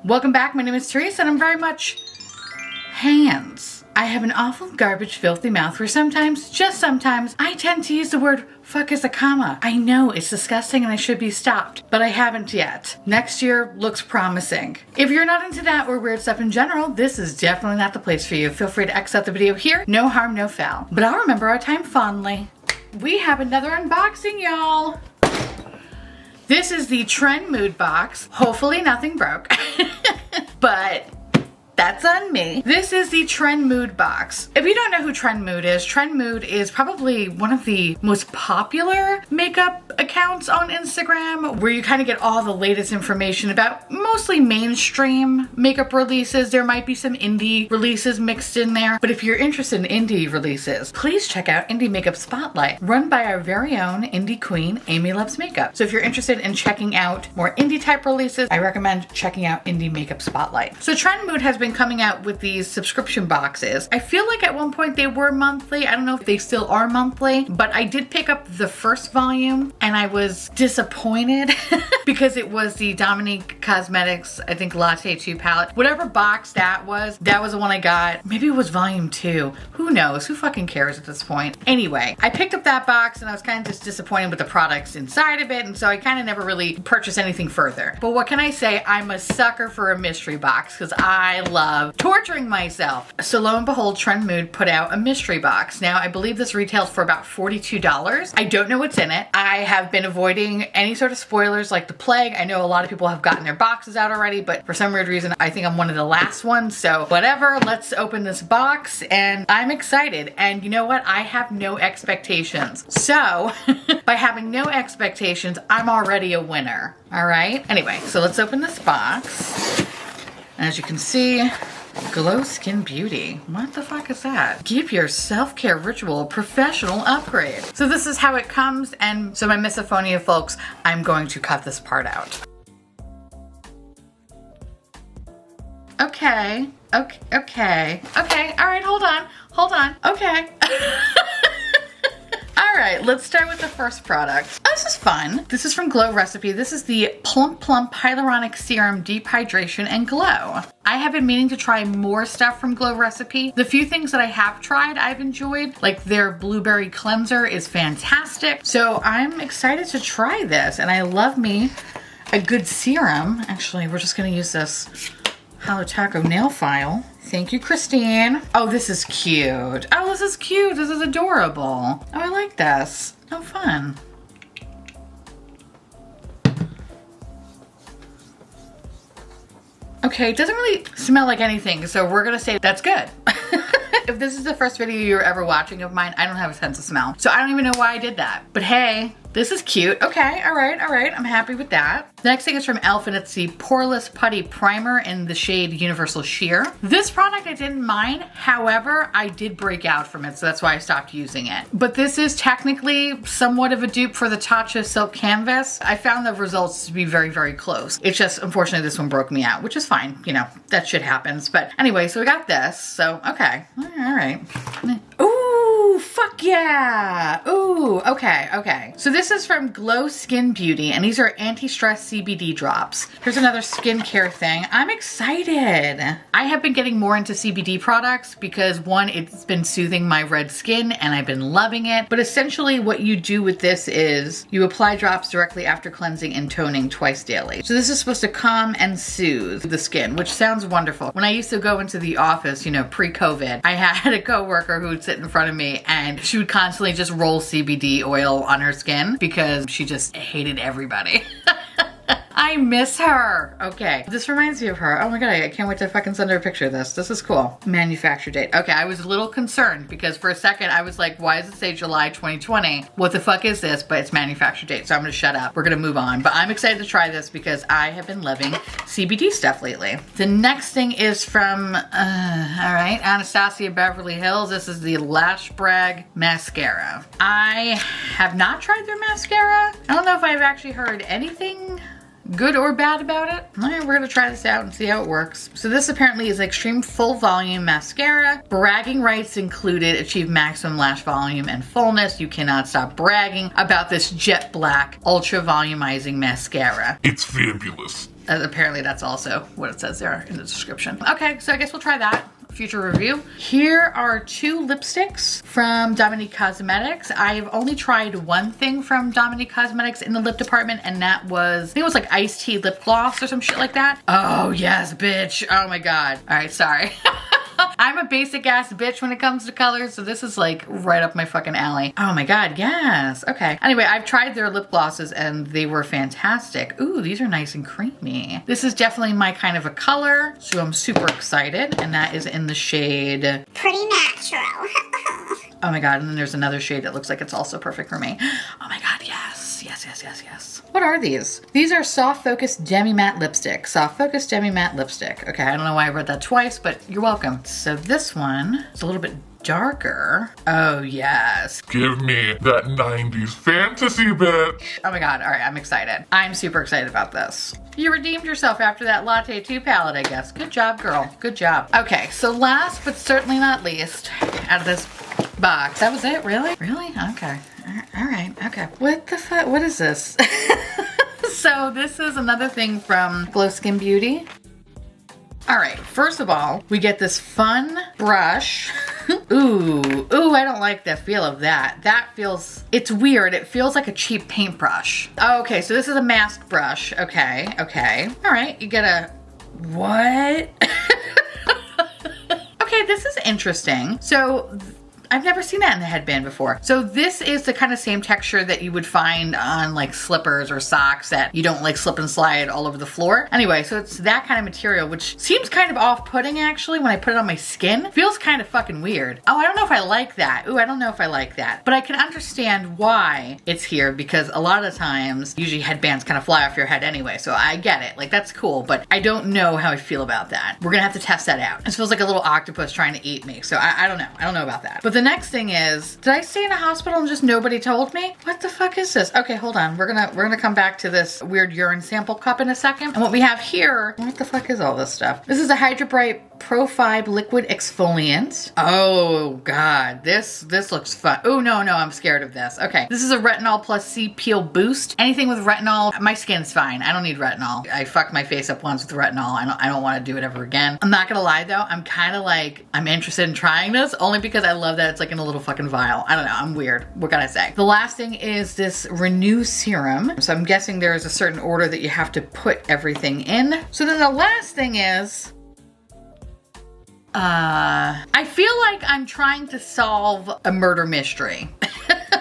Welcome back. My name is Teresa and I'm very much hands. I have an awful garbage filthy mouth where sometimes, just sometimes, I tend to use the word fuck as a comma. I know it's disgusting and I should be stopped, but I haven't yet. Next year looks promising. If you're not into that or weird stuff in general, this is definitely not the place for you. Feel free to exit the video here. No harm, no foul. But I'll remember our time fondly. We have another unboxing, y'all. This is the Trendmood box. Hopefully nothing broke, but that's on me. This is the Trendmood box. If you don't know who Trendmood is probably one of the most popular makeup accounts on Instagram, where you kind of get all the latest information about mostly mainstream makeup releases. There might be some indie releases mixed in there, but if you're interested in indie releases, please check out Indie Makeup Spotlight, run by our very own indie queen, Amy Loves Makeup. So if you're interested in checking out more indie type releases, I recommend checking out Indie Makeup Spotlight. So Trendmood has been coming out with these subscription boxes. I feel like at one point they were monthly. I don't know if they still are monthly, but I did pick up the first volume and I was disappointed because it was the Dominique Cosmetics, I think Latte 2 palette. Whatever box that was the one I got. Maybe it was volume 2. Who knows? Who fucking cares at this point? Anyway, I picked up that box and I was kind of just disappointed with the products inside of it, and so I kind of never really purchased anything further. But what can I say? I'm a sucker for a mystery box because I love torturing myself. So lo and behold, Trendmood put out a mystery box. Now, I believe this retails for about $42. I don't know what's in it. I have been avoiding any sort of spoilers like the plague. I know a lot of people have gotten their boxes out already, but for some weird reason, I think I'm one of the last ones. So whatever, let's open this box and I'm excited. And you know what? I have no expectations. So by having no expectations, I'm already a winner. All right. Anyway, so let's open this box. And as you can see, Glow Skin Beauty. What the fuck is that? Give your self-care ritual a professional upgrade. So this is how it comes, and so my misophonia folks, I'm going to cut this part out. Okay, all right, hold on, okay. All right, let's start with the first product. Oh, this is fun. This is from Glow Recipe. This is the Plump Hyaluronic Serum Deep Hydration and Glow. I have been meaning to try more stuff from Glow Recipe. The few things that I have tried, I've enjoyed. Like their Blueberry Cleanser is fantastic. So I'm excited to try this, and I love me a good serum. Actually, we're just gonna use this Halo Taco nail file. Thank you, Christine. Oh, this is cute. Oh, this is cute. This is adorable. Oh, I like this. Oh, fun. Okay, it doesn't really smell like anything, so we're gonna say that's good. If this is the first video you're ever watching of mine, I don't have a sense of smell. So I don't even know why I did that. But hey, this is cute. Okay, all right. I'm happy with that. The next thing is from e.l.f. and it's the Poreless Putty Primer in the shade Universal Sheer. This product I didn't mind. However, I did break out from it, so that's why I stopped using it. But this is technically somewhat of a dupe for the Tatcha Silk Canvas. I found the results to be very, very close. It's just, unfortunately, this one broke me out, which is fine. You know, that shit happens. But anyway, so we got this. So, okay. All right. Ooh, fuck yeah. Ooh, okay. So this is from Glow Skin Beauty, and these are anti-stress CBD drops. Here's another skincare thing. I'm excited. I have been getting more into CBD products because one, it's been soothing my red skin and I've been loving it. But essentially what you do with this is you apply drops directly after cleansing and toning twice daily. So this is supposed to calm and soothe the skin, which sounds wonderful. When I used to go into the office, you know, pre-COVID, I had a coworker who would sit in front of me and she would constantly just roll CBD oil on her skin because she just hated everybody. I miss her. Okay, this reminds me of her. Oh my god, I can't wait to fucking send her a picture of this. This is cool. Manufacture date. Okay, I was a little concerned because for a second I was like, why does it say July 2020? What the fuck is this? But it's manufacture date, so I'm gonna shut up. We're gonna move on. But I'm excited to try this because I have been loving CBD stuff lately. The next thing is from, all right, Anastasia Beverly Hills. This is the Lash Brag Mascara. I have not tried their mascara. I don't know if I've actually heard anything good or bad about it. All right, we're gonna try this out and see how it works. So this apparently is extreme full volume mascara. Bragging rights included, achieve maximum lash volume and fullness. You cannot stop bragging about this jet black ultra volumizing mascara. It's fabulous. Apparently that's also what it says there in the description. Okay, so I guess we'll try that. Future review. Here are 2 lipsticks from Dominique Cosmetics. I've only tried one thing from Dominique Cosmetics in the lip department, and that was, I think it was like iced tea lip gloss or some shit like that. Oh yes, bitch. Oh my God. All right, sorry. I'm a basic ass bitch when it comes to colors, so this is like right up my fucking alley. Oh my God, yes. Okay. Anyway, I've tried their lip glosses and they were fantastic. Ooh, these are nice and creamy. This is definitely my kind of a color, so I'm super excited. And that is in the shade Pretty Natural. Oh my God, and then there's another shade that looks like it's also perfect for me. Oh my God, yes. Yes. What are these? These are Soft Focus Demi Matte Lipstick. Soft Focus Demi Matte Lipstick. Okay, I don't know why I read that twice, but you're welcome. So this one is a little bit darker. Oh yes. Give me that 90s fantasy, bitch. Oh my God, all right, I'm excited. I'm super excited about this. You redeemed yourself after that Latte 2 palette, I guess. Good job, girl. Good job. Okay, so last but certainly not least, out of this box. That was it, really? Really? Okay. All right, okay. What the fuck? What is this? So this is another thing from Glow Skin Beauty. All right, first of all, we get this fun brush. Ooh, I don't like the feel of that. That feels, it's weird. It feels like a cheap paintbrush. Okay, so this is a mask brush. Okay. All right, you get a, what? Okay, this is interesting. So I've never seen that in the headband before. So this is the kind of same texture that you would find on like slippers or socks that you don't like slip and slide all over the floor. Anyway, so it's that kind of material, which seems kind of off-putting actually when I put it on my skin. Feels kind of fucking weird. Oh, I don't know if I like that. Ooh, I don't know if I like that. But I can understand why it's here because a lot of times, usually headbands kind of fly off your head anyway. So I get it. Like that's cool, but I don't know how I feel about that. We're gonna have to test that out. This feels like a little octopus trying to eat me. So I don't know. I don't know about that. But the next thing is, did I stay in a hospital and just nobody told me? What the fuck is this? Okay, hold on. We're gonna come back to this weird urine sample cup in a second. And what we have here, what the fuck is all this stuff? This is a Hydra Brite Pro 5 liquid exfoliant. Oh God, this looks fun. Oh no, I'm scared of this. Okay, this is a retinol plus C peel boost. Anything with retinol, my skin's fine. I don't need retinol. I fucked my face up once with retinol. I don't want to do it ever again. I'm not gonna lie though, I'm kind of like, I'm interested in trying this only because I love that it's like in a little fucking vial. I don't know, I'm weird. What can I say? The last thing is this Renew Serum. So I'm guessing there is a certain order that you have to put everything in. So then the last thing is, I feel like I'm trying to solve a murder mystery.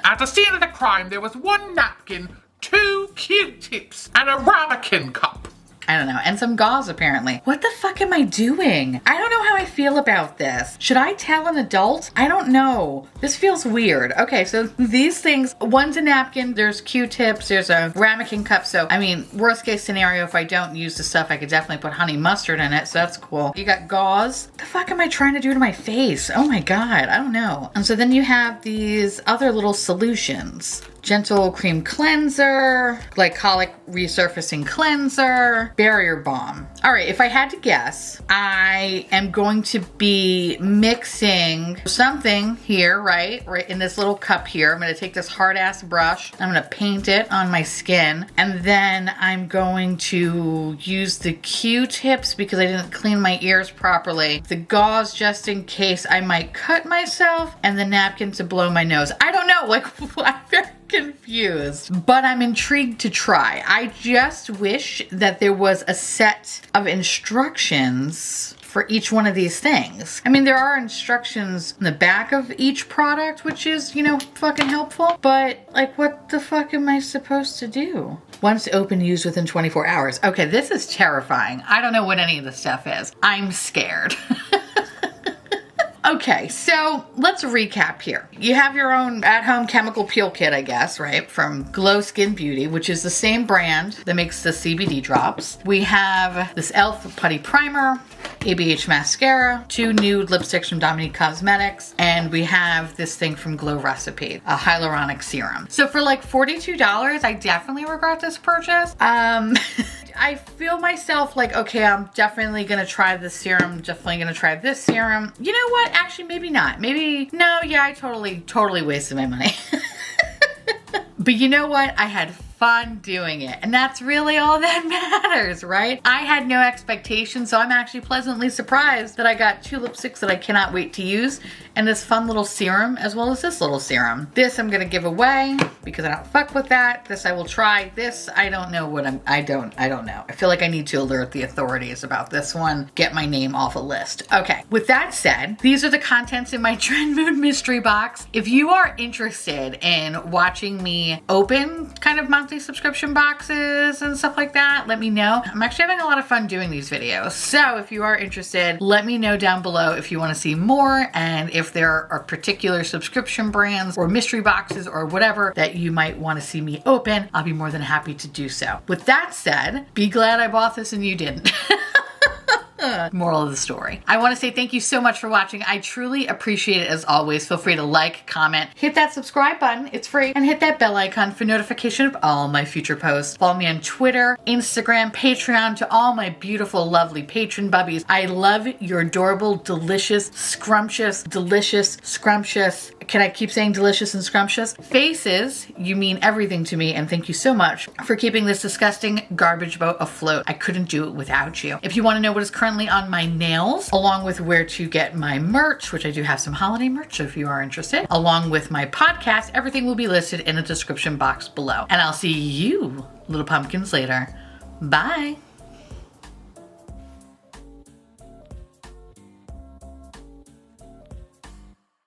At the scene of the crime, there was 1 napkin, 2 Q-tips, and a ramekin cup. I don't know, and some gauze apparently. What the fuck am I doing? I don't know how I feel about this. Should I tell an adult? I don't know. This feels weird. Okay, so these things, one's a napkin, there's Q-tips, there's a ramekin cup. So, I mean, worst case scenario, if I don't use the stuff, I could definitely put honey mustard in it, so that's cool. You got gauze. What the fuck am I trying to do to my face? Oh my God, I don't know. And so then you have these other little solutions. Gentle cream cleanser, glycolic resurfacing cleanser, barrier balm. All right, if I had to guess, I am going to be mixing something here, right in this little cup here. I'm gonna take this hard ass brush, I'm gonna paint it on my skin, and then I'm going to use the Q-tips because I didn't clean my ears properly, the gauze just in case I might cut myself, and the napkin to blow my nose. I don't know, like, I'm very confused, but I'm intrigued to try. I just wish that there was a set of instructions for each one of these things. I mean, there are instructions in the back of each product, which is, you know, fucking helpful, but like, what the fuck am I supposed to do? Once open, use within 24 hours. Okay, this is terrifying. I don't know what any of this stuff is. I'm scared. Okay, so let's recap here. You have your own at-home chemical peel kit, I guess, right? From Glow Skin Beauty, which is the same brand that makes the CBD drops. We have this e.l.f. Putty Primer, ABH Mascara, 2 nude lipsticks from Dominique Cosmetics, and we have this thing from Glow Recipe, a hyaluronic serum. So for like $42, I definitely regret this purchase. I feel myself like, okay, I'm definitely gonna try this serum, definitely gonna try this serum. You know what? Actually, maybe not. Maybe, no, yeah, I totally wasted my money. But you know what? I had fun doing it. And that's really all that matters, right? I had no expectations, so I'm actually pleasantly surprised that I got 2 lipsticks that I cannot wait to use, and this fun little serum, as well as this little serum. This I'm gonna give away because I don't fuck with that. This I will try. This, I don't know what I don't know. I feel like I need to alert the authorities about this one, get my name off a list. Okay, with that said, these are the contents in my Trendmood mystery box. If you are interested in watching me open kind of monthly subscription boxes and stuff like that, let me know. I'm actually having a lot of fun doing these videos. So if you are interested, let me know down below if you want to see more, and if there are particular subscription brands or mystery boxes or whatever that you might want to see me open. I'll be more than happy to do so. With that said, be glad I bought this and you didn't. Moral of the story. I want to say thank you so much for watching. I truly appreciate it as always. Feel free to like, comment, hit that subscribe button, it's free, and hit that bell icon for notification of all my future posts. Follow me on Twitter, Instagram, Patreon, to all my beautiful, lovely patron bubbies. I love your adorable, delicious, scrumptious, delicious, scrumptious, can I keep saying delicious and scrumptious? Faces. You mean everything to me, and thank you so much for keeping this disgusting garbage boat afloat. I couldn't do it without you. If you want to know what is currently on my nails, along with where to get my merch, which I do have some holiday merch if you are interested, along with my podcast, everything will be listed in the description box below. And I'll see you, little pumpkins, later. Bye.